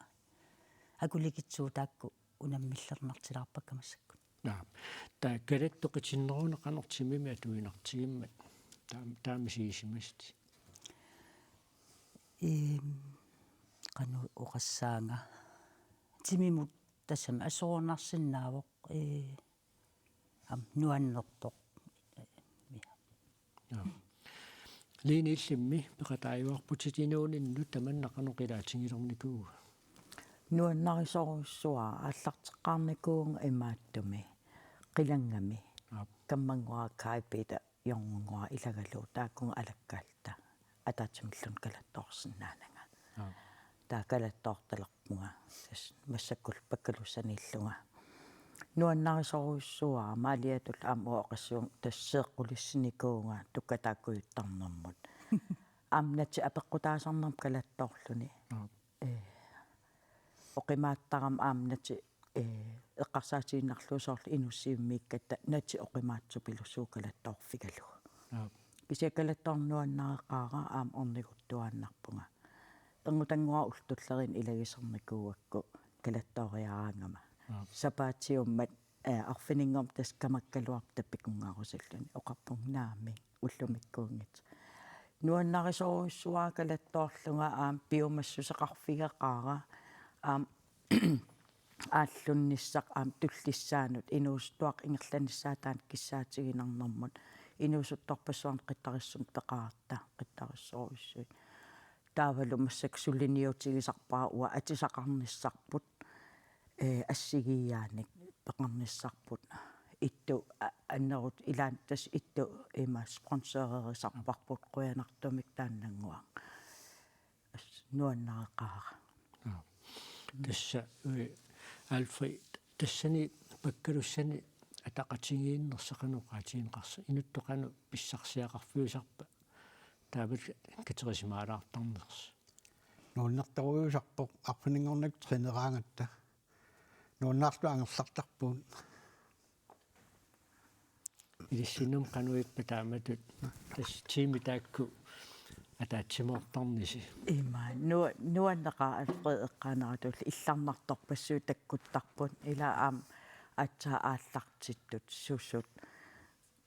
акуликитсуу таакку унаммиллернартилаарпаккамассакку таа калаттоқитиннеруна қанертимими атуинартигиммат таамисигисимасти qanu uqassaanga timimut тассама ассоорнарсинаавоқ нуаннерпоқ лини иллимми пеқатааюарпутитинуунинну таманнақанеқилаатингилерникуу нуаннарисоруссуа ааллартеққарникуунга имааттуми қилангами каммангуа кайпита йонгуа илагалу тааккунга алаккаалта атаатимиллун калаттоорсинаанага таа калаттоорталерпунга тас массаккул паккалуссаниллунга нуаннарисоруссуа маалиатул аамуоқассуун тассеэққулиссиникуунга туккатааккуйуттарнэрмут амнати апеққутаасарнерм калаттоорлуни оқимааттарам аамнати эққарсаатииннарлуусоорлу инуссииммииккатта нати оқимаатсупилуссуукалаттоорфигалу кисиаккалатторнуаннаақаара аама орнигуттуааннарпунга энгутангуа ултуллерин илагисерникууакку калаттоориараангама сапаатиуммат арфинингом тас камаккалуарп таппикунгаарусаллуни оқарпугнаами уллумиккуунгит нуаннарисоруйссуаа калаттоорлунга аам пиумассусеқарфигеқаара аам ааллунниссақ аам туллиссаанут инуустуақ ингерланиссаатаанат киссаатигинарнэрмут инуусутторпассуарн қиттариссун пеқаарта қиттариссоруйссуи таавалу массак суллиниутигисарпаа уа атисақарниссарпут ассигиааник пеқарниссарпут итту аннерут илаан тас итту има спонсорерисарпарпут қуянартумик тааннангуа нуаннареқаара тасса Alfred тассани паккалуссани атақатигииннерсақануқаатиинеқарса инуттоқану писсарсиақарфиусарпа таавал катерисимаалаартарнерс нууннэрторуйусарпоқ арфинингорнак тренераангатта нууннаарлу ангерлартарпуун илиссиннум кануиппа тааматут тас тимитаакку атаатсимоортарниси има нуаннеқаа Alfred эққаанаратулли илларнарторпассуу таккуттарпут ила аам атсаа ааллартиттут суссут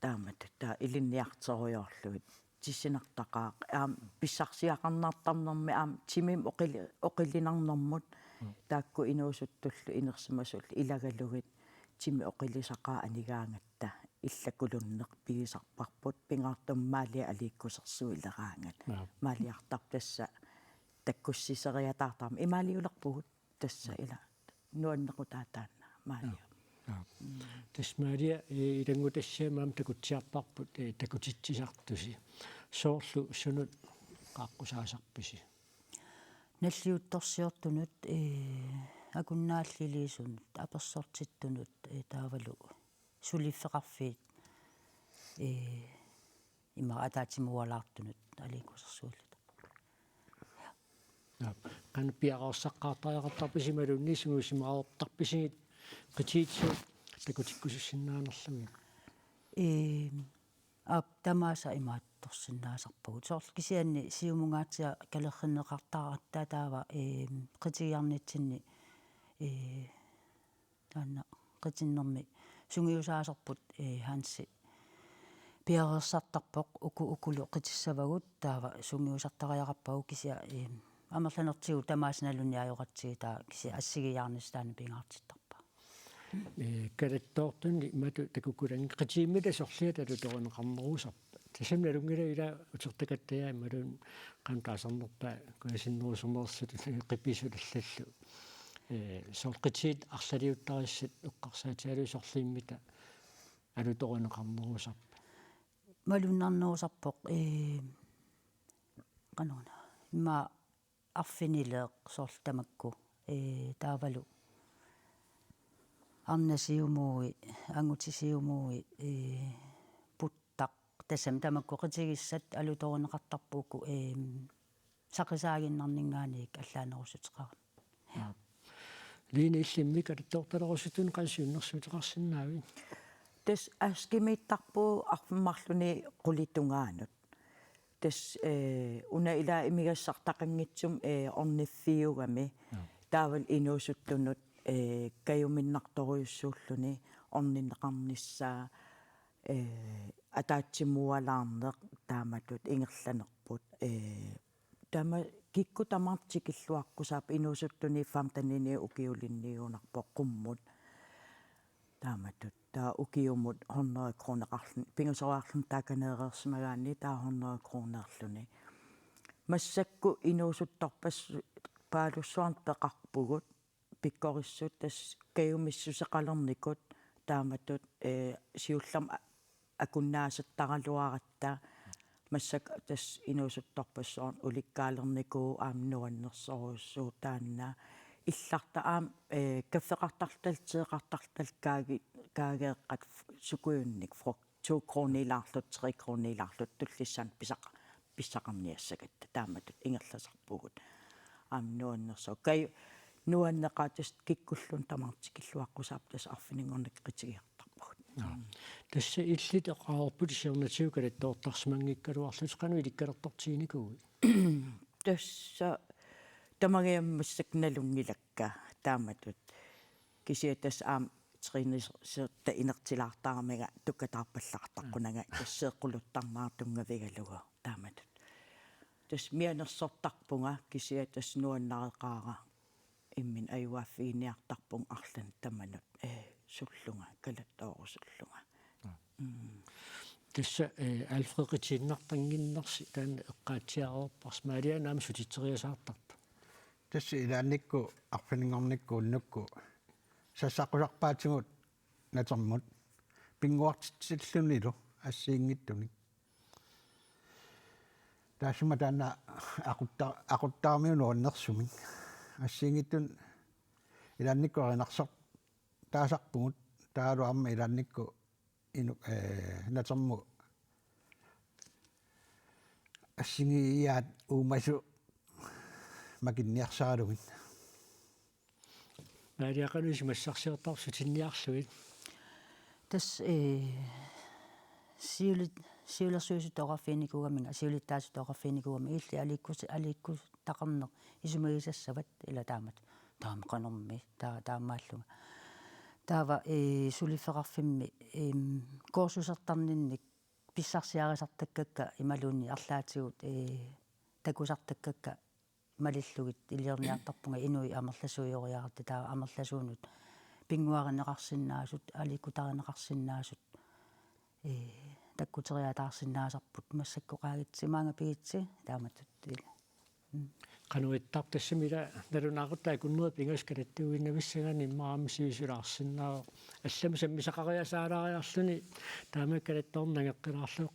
тааматут таа илинниартеруйорлугит тисинартақаа аам писсарсиақарнаартарнэрми аам тимим оқилинарнэрмут таакку инуусуттуллу инерсимасул илагалугит тими оқилисақаа анигаангатта иллакулуннеқ пигисарпарпут пингаартуммаалиа алииккусерсуилераангат маалиартар тасса таккуссисериатаартарма имаалиулерпугут тасса ила нуаннеқутаатаанна маалиа тасмаалиа илангутассаамаам такутсиарпарпут такутитсисартуси соорлу сунут qaаққусаасарписи наллиутторсиортунут акуннааллилиисунут аперсортиттунут таавалу сулиффеқарфиит има атаатимуалаартунут аликусерсууллута кан пиарорсаққаартариақартарписи малуннисуусимааортарписигит qitiitsu takutikkусуссиннаанерлуги тамааса имаатторсиннаасарпагут соорлу кисианни сиумунгаатиа калерриннеқартаараттаа таава qitigiarnitsinni таанна qitinnерми сунгиусаасарпут ханси пиарерсартарпоқ укулу qitissavagут таава сунгиусартариақарпагу кисиа амерланертигу тамаасналунни ajоқатсиги таа кисиа ассигиаарнис таана пингаартиттарпа калаттоортунни мату такуккуланги qitiimmita soрлиаталу торунеқарнерусарпа тасамналунгила ила утертакаттая малун qamtaasarnerpa kuasinnerusumерсут qippisуллаллу сорqitiit арлалиуттариссат уққарсаатиалу сорлииммита алуторунеқарнерусарпа малуннарнерусарпоқ канона има арфинилеқ сорл тамакку таавалу арнасиумууи ангутисиумууи путтақ тасам тамакку qitigiссат алуторунеқартарпууку сақисаагиннарнингааник аллаанерусутеқарна лине иллиммика торталерусутун qansiunnersuuteqarsinnaavin тас аскимиттарпуу арфиммарлуни qulittungaanut тас уна ила имигассартақангитсум орниффиугами таавал инуусуттунут каюминнарторуйуссууллуни орнинеқарниссаа атаатсимуалаарнеқ тааматут ингерланерпут тама кикку тамартикиллуаққусаап инуусуттуни фамтанини укиулинниунарпоқ қуммут тааматут таа укиумут 100 кронеқарлун пингасориарлун тааканеерерсимагаани таа 100 кронеерлуни массакку инуусутторпас паалуссуарн пеқарпугут пиккориссут тас каюмиссусеқалерникут тааматут сиуллам акуннаасаттаралуаратта массак тас инуусутторпассуарн уликкаалерникуу аамнуаннерсоруссуу таанна илларта аам каффеқартарталтеқартартал каагеэққат сукуйунник фрок 2 кронилаарлут 3 кронилаарлут туллиссаан писсақарниассагатта тааматут ингерласарпугут аамнуаннерсоо nuanneqaatas kikkullun tamartikilluaqqusaapu tas arfiningornik qitigiartarput тасса иллит эқарпут сиернатиукалат тоортарсимангиккалуарлут кану иликкалертортииникуги тасса тамагиаммассак налунгилакка тааматут кисиатас аам тринисерта инертилаартаарамага туккатаарпаллартаққунага тассеэққулуттарнаартунгавигалуга тааматут тас мианерсортарпунга кисиатас нуаннареқаара иммин аюаффииниартарпун арлан таманут суллунга калаттоорусуллунга тасса алфреқитиннартангиннерси таан эққаатсиареерпарс маалианаама сутитсериасаартарпа тасса илаанникку арфинингорникку уннукку сассаққусарпаатигут натермут пингуартитсиллунилу ассиингиттуник таасима таана ақуттаармиунуаннерсумик ассиингиттун илаанникку аринарсар таасарпугут таалуарма илаанникку ину натерму ассингиаат уумасу макинниарсаалугит маалиақануси массарсиертар сутинниарлуит тас сиулерсуусутоқарфиникугаминга сиулиттаасутоқарфиникугами илли аликкус тақарнеқ исумагисассават ила таамат таамақанерми таамааллуга таава сулифеқарфимми коорсусертарнинник писсарсиарисартаккакка ималуунни арлаатигут такусартаккакка малиллугит илиорниартарпунга инуи амерласуйориарта таа амерласуунут пингуаринеқарсинаасут аликкутаринеқарсинаасут таккутериатаарсинаасарпут массаккоқаагитсимаанга пигитси тааматут кануиттар тассамила налунаагутаа куннуа пингаскалаттуиннависсагани маамисиисулаарсинаа аллама саммисақариасаалаариарлуни таамаккалатторнагеққилаарлу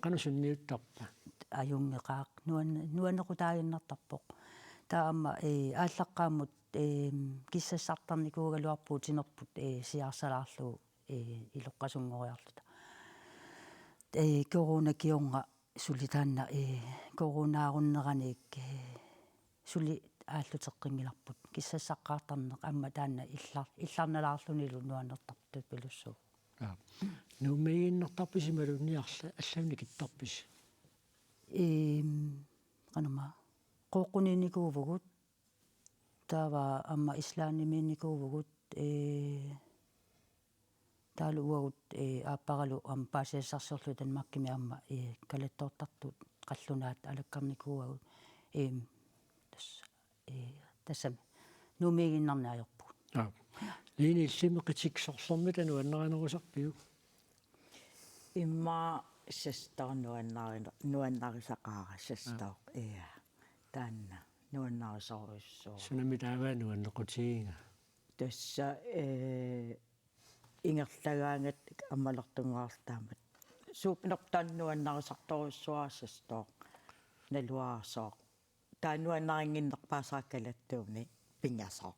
канусунниуттарпа аюнгеқаақ нуаннеқутаагиннартарпоқ таама ааллаққааммут киссассартарникуугалуарпуу тинерпут сиарсалаарлу илоққасунгориарлута корона кионга сулитаанна коронааруннераник сули ааллутеққингиларпут киссассаққаартарнеқ амма таанна илларналаарлунилу нуаннертарпут пилуссуу нуммигиннертарписималунниарла алламни киттарпис канама қоққуниникуувгут таава амма ислааниминикуувгут таалууагут ааппаралу ам паасиассарсерлу танмаккими амма калаттоортартут қаллунаат алаккарникууагут тассами нумигиннарнаajorput лини иллимеқитиксорлэрми тану аннеранерусарпиу имма сестарнуаннарисақаара сестар таанна нуаннарисоруссоо сунами тааваану аннеқутигинга тасса ингерлагаангат аммалертунгаарtaamат суупинертааннуаннарисарторуссуаа сестар налуаарсоо тааннуаннарингиннерпаасааккалаттууни пингасоо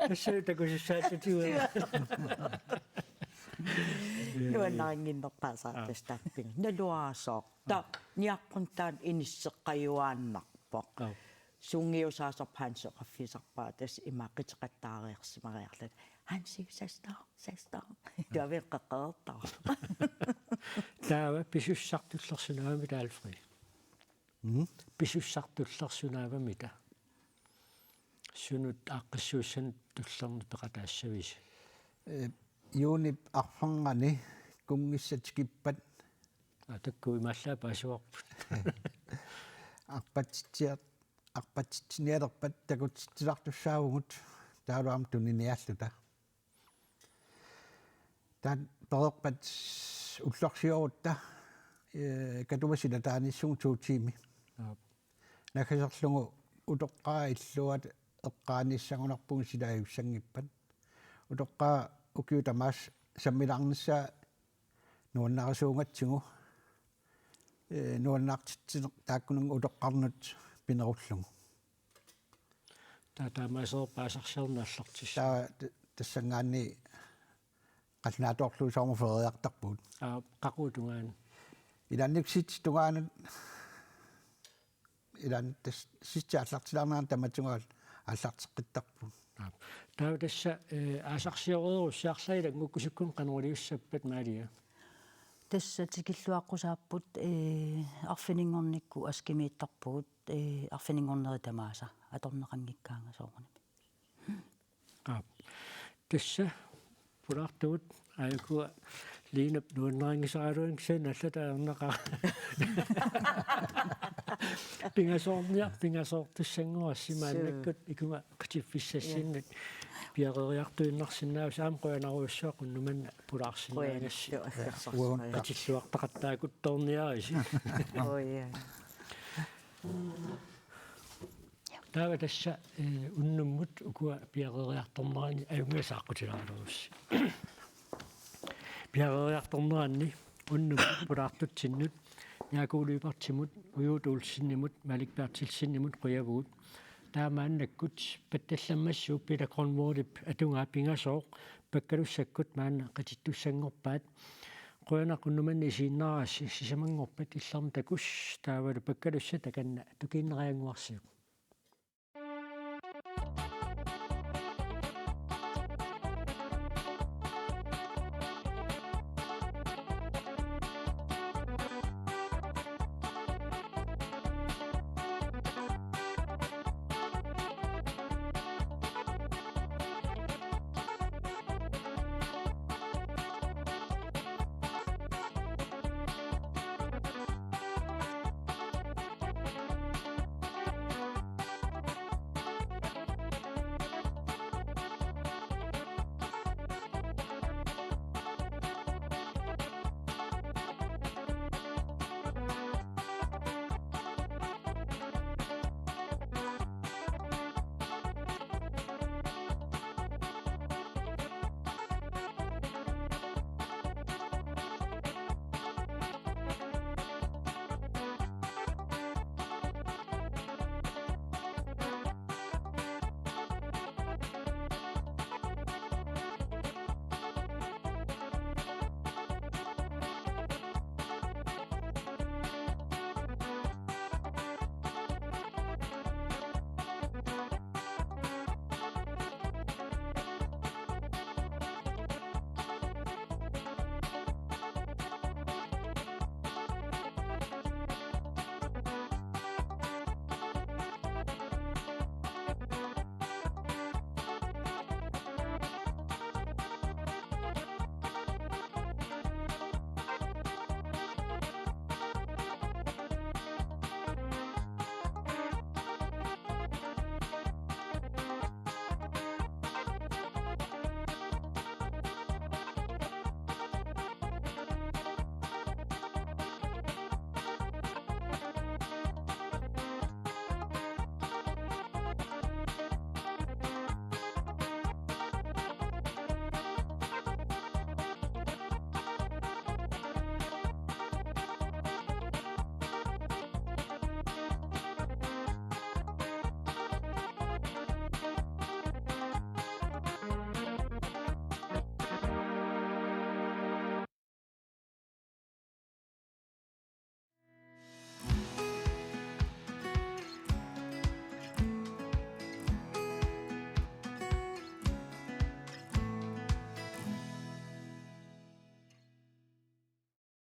тассаа такусиссаататиуа нуаннарингиннерпаасааттастааппинг налуаарсоо та ниарпунтаан иниссеққаюааннарпоқ сунгиусаасерпаансеқарфисарпаа тас имааққитеқаттаариерсимариарлат ханси сестар тавеққеққертаа таава писуссартуллерсунаавами таалфри писуссартуллерсунаавами та сунут аққиссууссан туллерни пеқатаассавис юунип арфангани кунгиссатикиппат атаккуи маллаа паасуарпут арпатсиниалерпат такутсилартуссаагут таалуам туниниаллута таан перерпат уллорсиорутта катумасила тааниссугу туутиими накасерлугу утоққаа иллуат эққааниссагунарпугу силааюссангиппат утоққаа укиутамаас саммилаарнissaа нуаннарисуунгатсигу нуаннаартитсинеқ тааккунангу утоққарнут пинеруllугу таамаасоо паасарсиернааллартис таа тассангаани qalnaatorluusarmu feriartarput qaqutунгаан иланниксит тугаанат илан тас ситсааллартилаарнаан таматсугаал аллартеққиттарпу таа тасса аасарсиорерусиарлаилак муккусуккун кануулиуссаппат маалиа тасса тикиллуаққусааппут арфинингорникку аскимииттарпугут арфинингорнери тамааса аторнеқангиккаанга соорнами тасса пулаартуут аякуа линап нууннерингисаралуин ксаналлата пингасоортуссангуассимааннаккут икума катиффиссассиннат пиарериартуиннарсиннаус аам қуянаруйуссуақун нуманна пулаарсинаагасси катиллуартақаттаакут торниариси Ой. таава тасса уннуммут укуа пиарериарторнерани аюнгасааққутилаарусси пиарериарторнеранни уннуммут пулаартутсиннут яакуулуипартимут уюутуулсиннимут маликпаартилсиннимут қуявуут таамааннаккут патталламмассууп пилакронмуулип атунгаа пингасооқ паккалуссаккут маана қатиттуссангорпаат қуянақуннуманни сииннарасси сисамангорпат илларм такус таавалу паккалусса таканна тукииннериангуарсиук